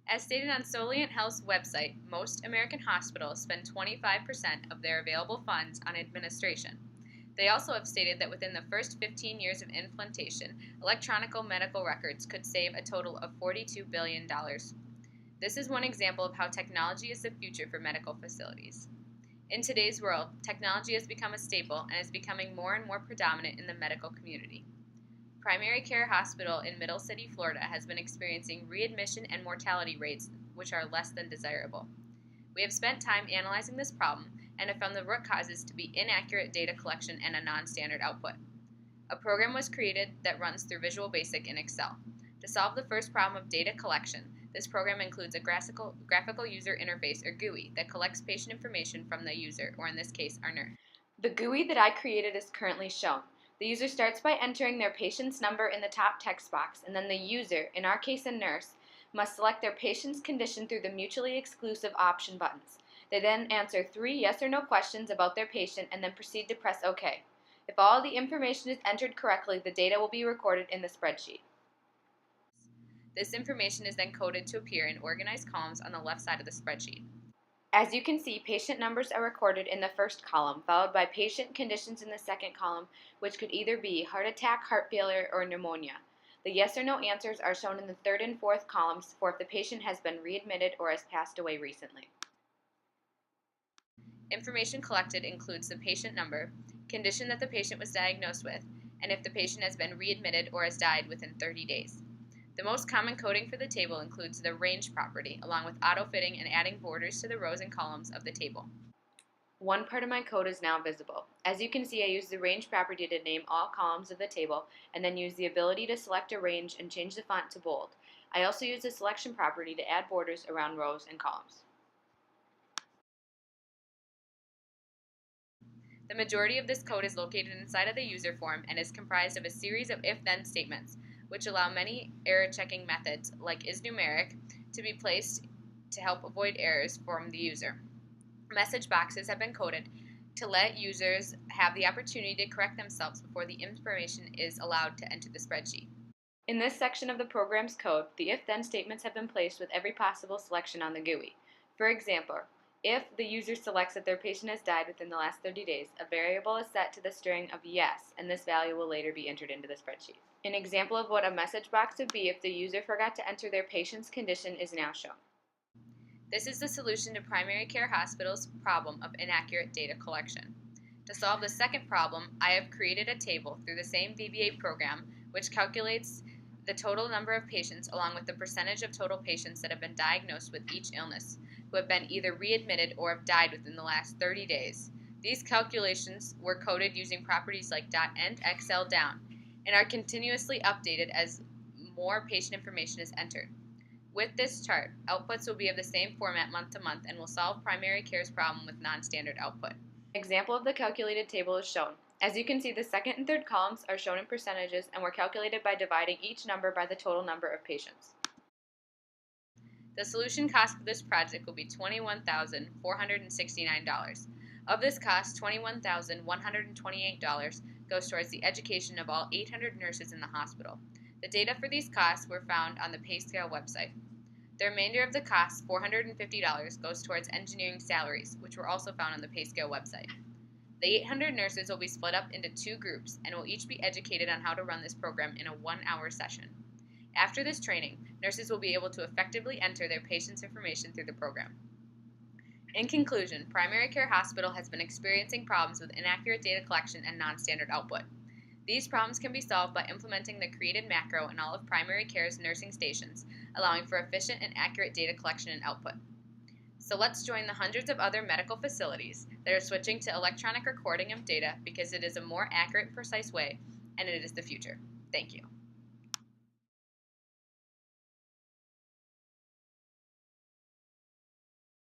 As stated on Soliant Health's website, most American hospitals spend 25% of their available funds on administration. They also have stated that within the first 15 years of implementation, electronic medical records could save a total of $42 billion. This is one example of how technology is the future for medical facilities. In today's world, technology has become a staple and is becoming more and more predominant in the medical community. Primary Care Hospital in Middle City, Florida has been experiencing readmission and mortality rates which are less than desirable. We have spent time analyzing this problem and have found the root causes to be inaccurate data collection and a non-standard output. A program was created that runs through Visual Basic in Excel. To solve the first problem of data collection, this program includes a graphical user interface, or GUI, that collects patient information from the user, or in this case, our nurse. The GUI that I created is currently shown. The user starts by entering their patient's number in the top text box, and then the user, in our case a nurse, must select their patient's condition through the mutually exclusive option buttons. They then answer 3 yes or no questions about their patient and then proceed to press OK. If all the information is entered correctly, the data will be recorded in the spreadsheet. This information is then coded to appear in organized columns on the left side of the spreadsheet. As you can see, patient numbers are recorded in the first column, followed by patient conditions in the second column, which could either be heart attack, heart failure, or pneumonia. The yes or no answers are shown in the third and fourth columns for if the patient has been readmitted or has passed away recently. Information collected includes the patient number, condition that the patient was diagnosed with, and if the patient has been readmitted or has died within 30 days. The most common coding for the table includes the range property, along with auto-fitting and adding borders to the rows and columns of the table. One part of my code is now visible. As you can see, I use the range property to name all columns of the table, and then use the ability to select a range and change the font to bold. I also use the selection property to add borders around rows and columns. The majority of this code is located inside of the user form and is comprised of a series of if-then statements, which allow many error-checking methods, like isNumeric, to be placed to help avoid errors from the user. Message boxes have been coded to let users have the opportunity to correct themselves before the information is allowed to enter the spreadsheet. In this section of the program's code, the if-then statements have been placed with every possible selection on the GUI. For example, if the user selects that their patient has died within the last 30 days, a variable is set to the string of yes, and this value will later be entered into the spreadsheet. An example of what a message box would be if the user forgot to enter their patient's condition is now shown. This is the solution to Primary Care Hospital's problem of inaccurate data collection. To solve the second problem, I have created a table through the same VBA program which calculates the total number of patients along with the percentage of total patients that have been diagnosed with each illness, who have been either readmitted or have died within the last 30 days. These calculations were coded using properties like .end, XL, down, and are continuously updated as more patient information is entered. With this chart, outputs will be of the same format month to month and will solve primary care's problem with non-standard output. An example of the calculated table is shown. As you can see, the second and third columns are shown in percentages and were calculated by dividing each number by the total number of patients. The solution cost for this project will be $21,469. Of this cost, $21,128 goes towards the education of all 800 nurses in the hospital. The data for these costs were found on the PayScale website. The remainder of the cost, $450, goes towards engineering salaries, which were also found on the PayScale website. The 800 nurses will be split up into 2 groups and will each be educated on how to run this program in a 1-hour session. After this training, nurses will be able to effectively enter their patients' information through the program. In conclusion, Primary Care Hospital has been experiencing problems with inaccurate data collection and non-standard output. These problems can be solved by implementing the created macro in all of Primary Care's nursing stations, allowing for efficient and accurate data collection and output. So let's join the hundreds of other medical facilities that are switching to electronic recording of data because it is a more accurate and precise way, and it is the future. Thank you.